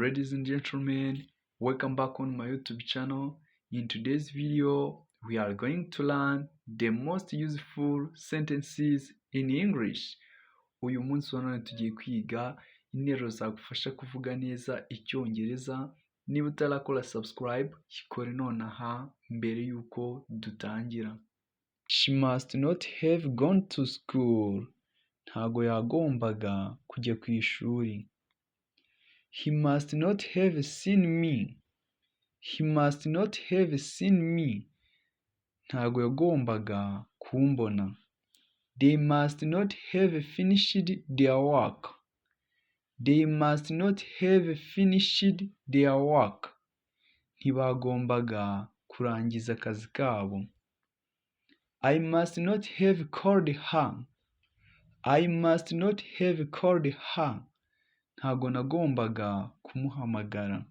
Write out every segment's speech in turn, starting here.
Ladies and gentlemen, welcome back on my YouTube channel. In today's video, we are going to learn the most useful sentences in English. Uyu munsi wa none tugiye kwiga interuro zagufasha kuvuga neza Icyongereza. Niba utarakora subscribe, yikore nonaha mbere yuko dutangira. She must not have gone to school. Ntago yagombaga kujya ku ishuri. He must not have seen me. He must not have seen me. Ntago yagombaga kumbona. They must not have finished their work. They must not have finished their work. Ntibagombaga kurangiza akazi kabo. I must not have called her. I must not have called her. Ntago nagombaga kumuhamagara.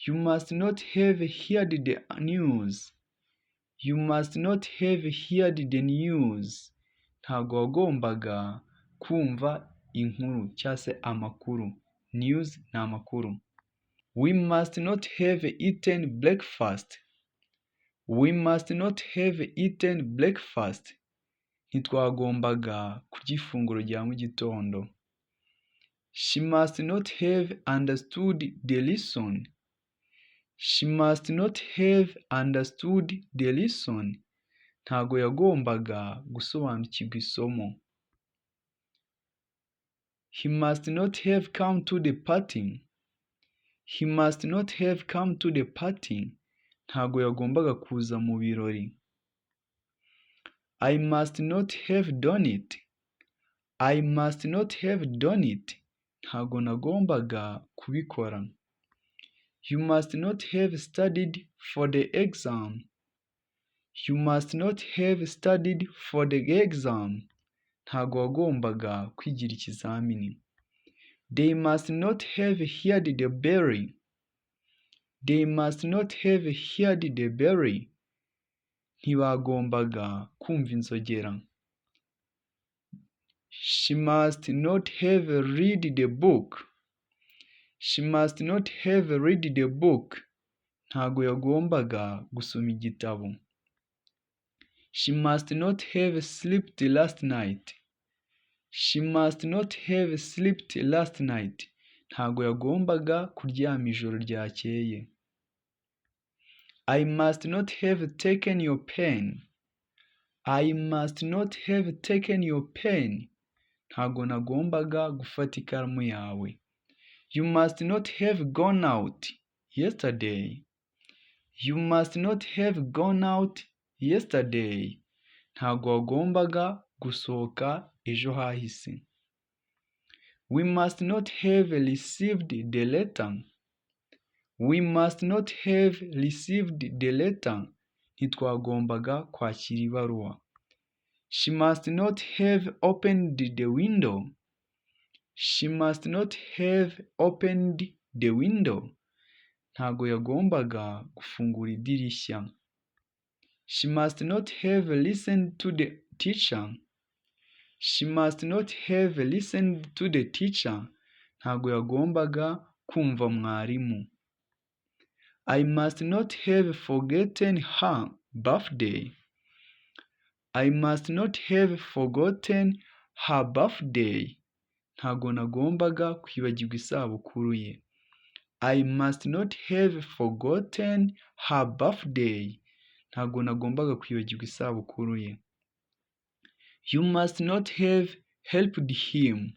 You must not have heard the news. You must not have heard the news. Ntago wagombaga kumva inkuru cyangwa se amakuru. News ni amakuru. We must not have eaten breakfast. We must not have eaten breakfast. Ntitwagombaga kurya ifunguro rya mu gitondo. She must not have understood the lesson. She must not have understood the lesson. Ntago yagombaga gusobanukirwa isomo. He must not have come to the party. He must not have come to the party. Ntago yagombaga kuza mu birori. I must not have done it. I must not have done it. Ntago nagombaga kubikora. You must not have studied for the exam. You must not have studied for the exam. Ntago wagombaga kwigira ikizamini. They must not have heard the bell. They must not have heard the bell. Ntibagombaga kumva inzogera. She must not have read the book. She must not have read the book. Ntago yagombaga gusoma igitabo. She must not have slept last night. She must not have slept last night. Ntago yagombaga kuryama ijoro ryakeye. I must not have taken your pen. I must not have taken your pen. Ntago nagombaga gufata ikaramu yawe. You must not have gone out yesterday. You must not have gone out yesterday. Ntago wagombaga gusohoka ejo hahise. We must not have received the letter. We must not have received the letter. Ntitwagombaga kwakira ibaruwa. She must not have opened the window. She must not have opened the window. Ntago yagombaga gufungura idirishya. She must not have listened to the teacher. She must not have listened to the teacher. Ntago yagombaga kumva mwarimu. I must not have forgotten her birthday. I must not have forgotten her birthday. Ntago nagombaga kwibagirwa isabukuru ye. I must not have forgotten her birthday. Ntago nagombaga kwibagirwa isabukuru ye. You must not have helped him.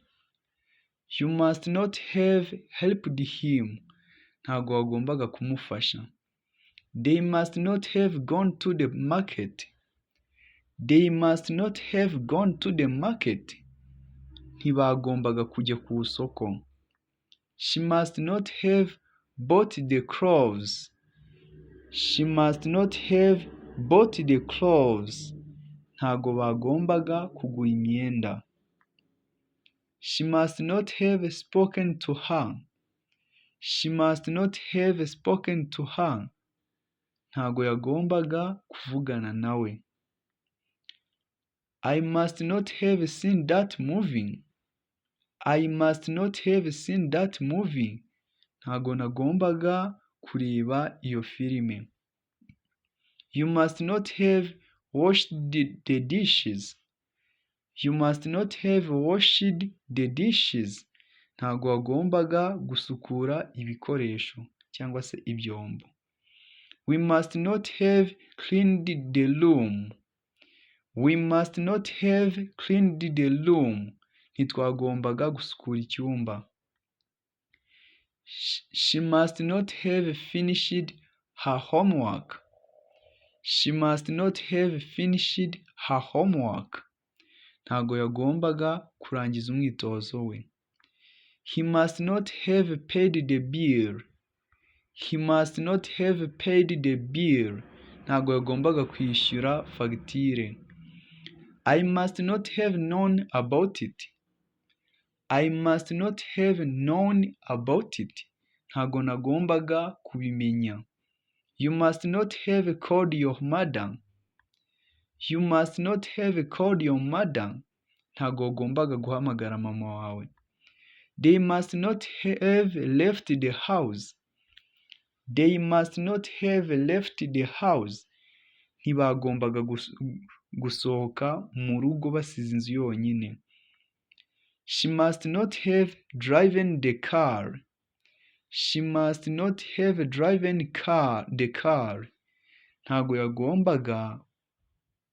You must not have helped him. Ntago wagombaga kumufasha. They must not have gone to the market. They must not have gone to the market. Ntibagombaga kujya ku isoko. She must not have bought the clothes. She must not have bought the clothes. Ntago bagombaga kugura imyenda. She must not have spoken to her. She must not have spoken to her. Ntago yagombaga kuvugana nawe. I must not have seen that movie. I must not have seen that movie. ntago nagombaga kureba iyo filime. You must not have washed the dishes. You must not have washed the dishes. Ntago wagombaga gusukura ibikoresho cyangwa se ibyombo. We must not have cleaned the room. We must not have cleaned the room. Ntitwagombaga gusukura icyumba. She must not have finished her homework. She must not have finished her homework. Ntago yagombaga kurangiza umwitozo we. He must not have paid the bill. He must not have paid the bill. Ntago yagombaga kwishyura fagitire. I must not have known about it. I must not have known about it. Ntago nagombaga kubimenya. You must not have called your mother. You must not have called your mother. Ntago wagombaga guhamagara mama wawe. They must not have left the house. They must not have left the house. Ntibagombaga gusohoka mu rugo basize inzu yonyine. She must not have driven the car. She must not have driven the car. Ntago yagombaga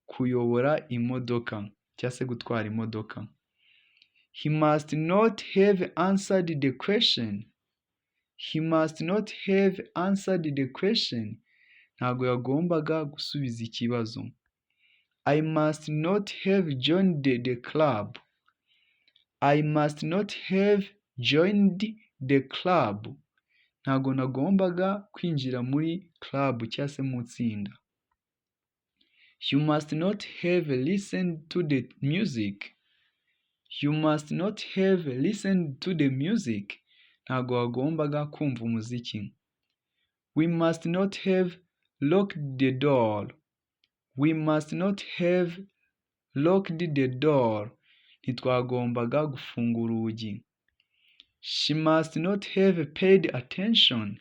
kuyobora imodoka cyangwa se gutwara imodoka. He must not have answered the question. He must not have answered the question. Ntago yagombaga gusubiza ikibazo. I must not have joined the club. I must not have joined the club. Ntago nagombaga kwinjira muri club cyangwa se mu tsinda. You must not have listened to the music. You must not have listened to the music. Ntago wagombaga kumva umuziki. We must not have locked the door. We must not have locked the door. Ntitwagombaga gufunga urugi. She must not have paid attention.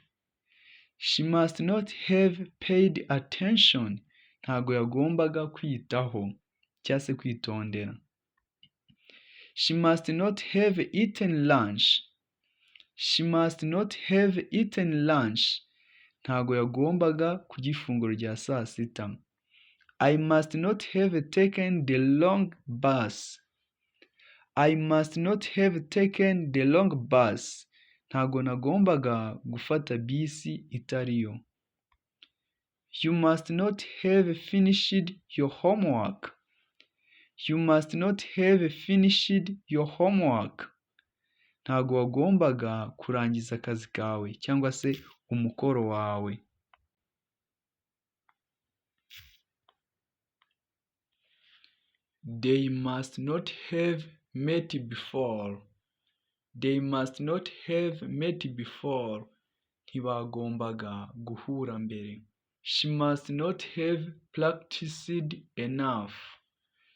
She must not have paid attention. Ntago yagombaga kwitaho cyangwa se kwitondera. She must not have eaten lunch. She must not have eaten lunch. Ntago yagombaga kurya ifunguro rya saa sita. I must not have taken the long bus. I must not have taken the long bus. Ntago nagombaga gufata bisi itariyo. You must not have finished your homework. You must not have finished your homework. Ntago wagombaga kurangiza akazi kawe cyangwa se umukoro wawe. They must not have met before. They must not have met before. Ntibagombaga guhura mbere. She must not have practiced enough.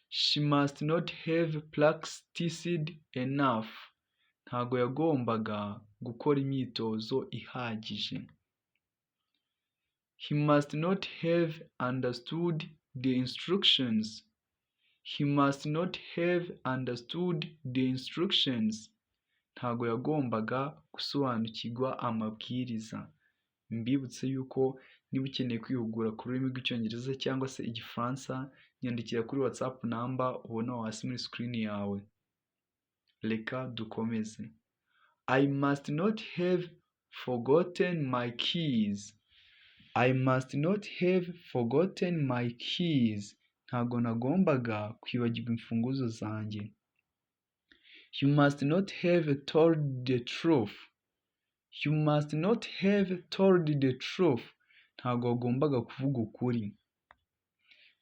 She must not have practiced enough. Ntago yagombaga gukora imyitozo ihagije. He must not have understood the instructions. He must not have understood the instructions. Ntago yagombaga gusobanukirwa amabwiriza. Mbibutse yuko niba ukeneye kwihugura ku rurimi rw'icyongereza cyangwa se igifaransa, nyandikira kuri WhatsApp number ubona hasi muri screen yawe. Reka dukomeze. I must not have forgotten my keys. I must not have forgotten my keys. Ntago nagombaga kwibagirwa imfunguzo zanjye. You must not have told the truth. You must not have told the truth. Ntago wagombaga kuvuga ukuri.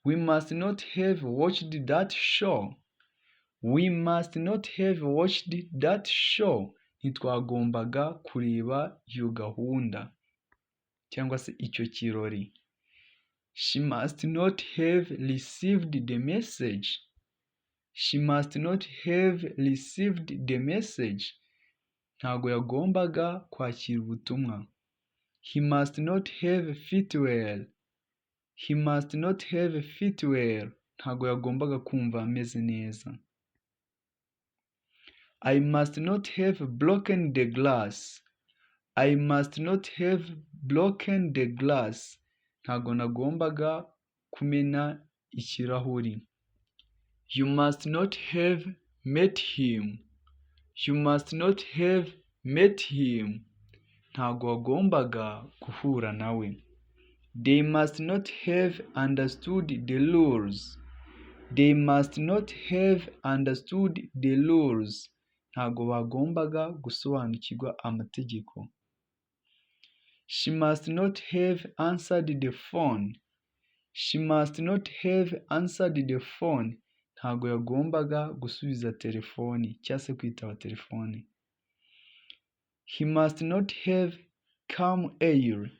We must not have watched that show. We must not have watched that show. Ntitwagombaga kureba iyo gahunda cyangwa se icyo kirori. She must not have received the message. She must not have received the message. ntago yagombaga kwakira ubutumwa. He must not have fit well. He must not have fit well. Ntago yagombaga kumva ameze neza. I must not have broken the glass. I must not have broken the glass. Ntago nagombaga kumena ikirahuri. You must not have met him. You must not have met him. Ntago wagombaga guhura nawe. They must not have understood the rules. They must not have understood the rules. Ntago bagombaga gusobanukirwa amategeko. She must not have answered the phone. She must not have answered the phone. Ntago yagombaga gusubiza telefoni cyangwa se kwitaba telefoni. He must not have come early.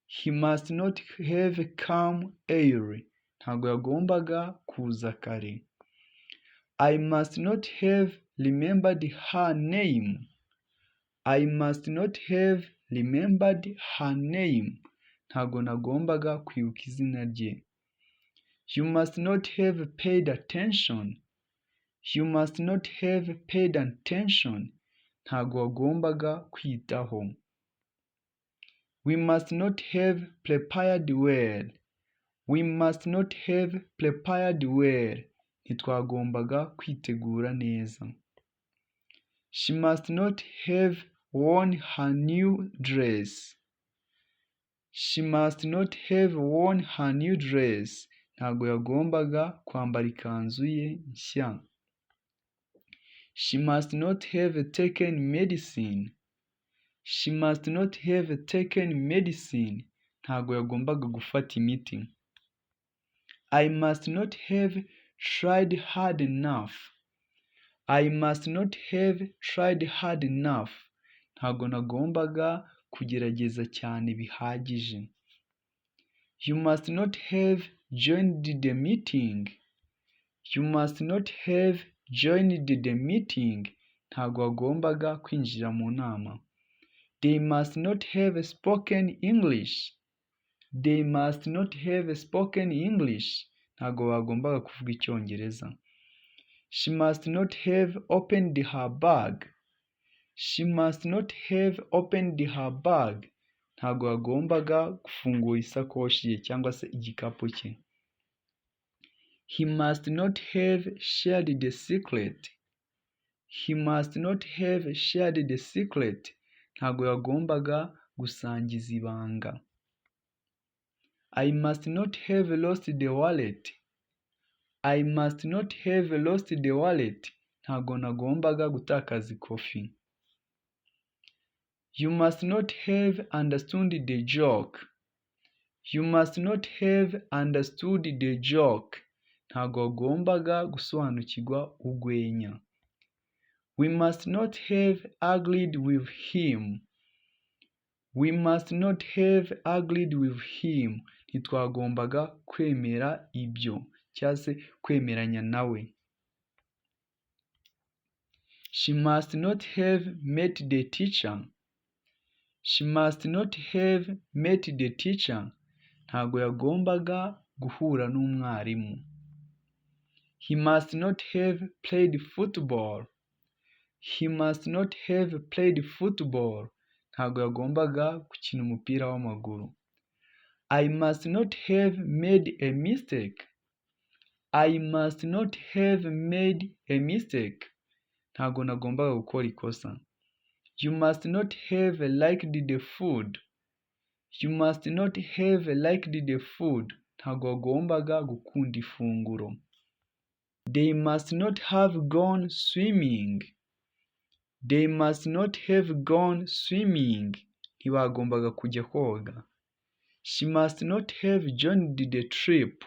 He must not have come early. Ntago yagombaga kuza kare. I must not have remembered her name. I must not have remembered her name. Ntago nagombaga kwibuka izina rye. You must not have paid attention. You must not have paid attention. Ntago wagombaga kwitaho. We must not have prepared well. We must not have prepared well. Ntitwagombaga kwitegura neza. She must not have worn her new dress. She must not have worn her new dress. Ntago yagombaga kwambara ikanzu ye nshya. She must not have taken medicine. She must not have taken medicine. Ntago yagombaga gufata imiti. I must not have tried hard enough. I must not have tried hard enough. Ntago nagombaga kugerageza cyane bihagije. You must not have joined the meeting. You must not have joined the meeting. Ntago wagombaga kwinjira mu nama. They must not have spoken English. They must not have spoken English. Ntago bagombaga kuvuga icyongereza. She must not have opened her bag. She must not have opened her bag. Ntago yagombaga gufungura isakoshi ye cyangwa se igikapu cye. He must not have shared the secret. He must not have shared the secret. Ntago yagombaga gusangiza ibanga. I must not have lost the wallet. I must not have lost the wallet. Ntago nagombaga gutakaza ikofi. You must not have understood the joke. You must not have understood the joke. Ntago wagombaga gusobanukirwa urwenya. We must not have agreed with him. We must not have agreed with him. Ntitwagombaga kwemera ibyo cyangwa se kwemeranya nawe. She must not have met the teacher. She must not have met the teacher. Ntago yagombaga guhura n'umwarimu. He must not have played football. He must not have played football. Ntago yagombaga gukina umupira w'amaguru. I must not have made a mistake. I must not have made a mistake. Ntago nagombaga gukora ikosa. You must not have liked the food. You must not have liked the food. Ntago wagombaga gukunda ifunguro. They must not have gone swimming. They must not have gone swimming. Ntibagombaga kujya koga. She must not have joined the trip.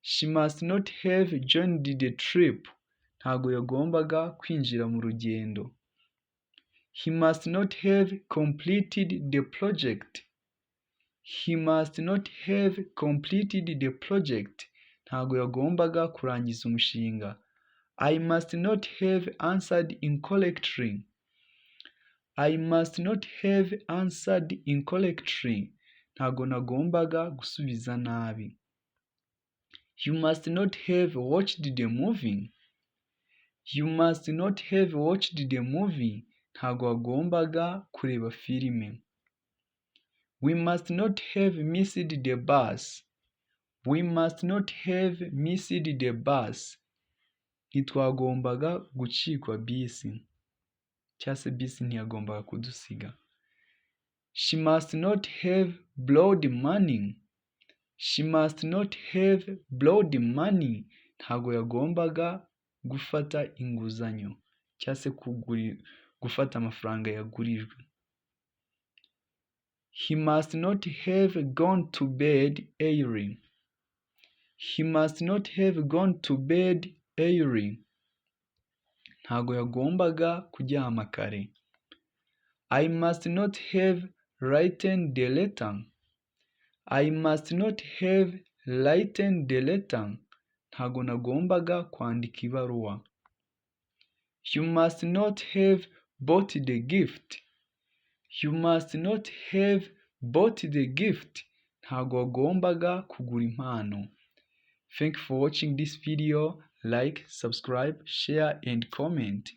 She must not have joined the trip. Ntago yagombaga kwinjira mu rugendo. He must not have completed the project. He must not have completed the project. Ntago yagombaga kurangiza umushinga. I must not have answered incorrectly. I must not have answered incorrectly. Ntago nagombaga gusubiza nabi. You must not have watched the movie. You must not have watched the movie. Ntago wagombaga kureba filime. We must not have missed the bus. We must not have missed the bus. Ntitwagombaga gucikwa bisi. Cyangwa se bisi ntiyagombaga kudusiga. She must not have borrowed money. She must not have borrowed money. Ntago yagombaga gufata inguzanyo cyangwa se gufata amafaranga yagurijwe. He must not have gone to bed early. He must not have gone to bed early. Ntago yagombaga kuryama kare. I must not have written the letter. I must not have written the letter. Ntago nagombaga kwandika ibaruwa. You must not have bought the gift. You must not have bought the gift. Ntago wagombaga kugura impano. Thank you for watching this video. Like, subscribe, share and comment.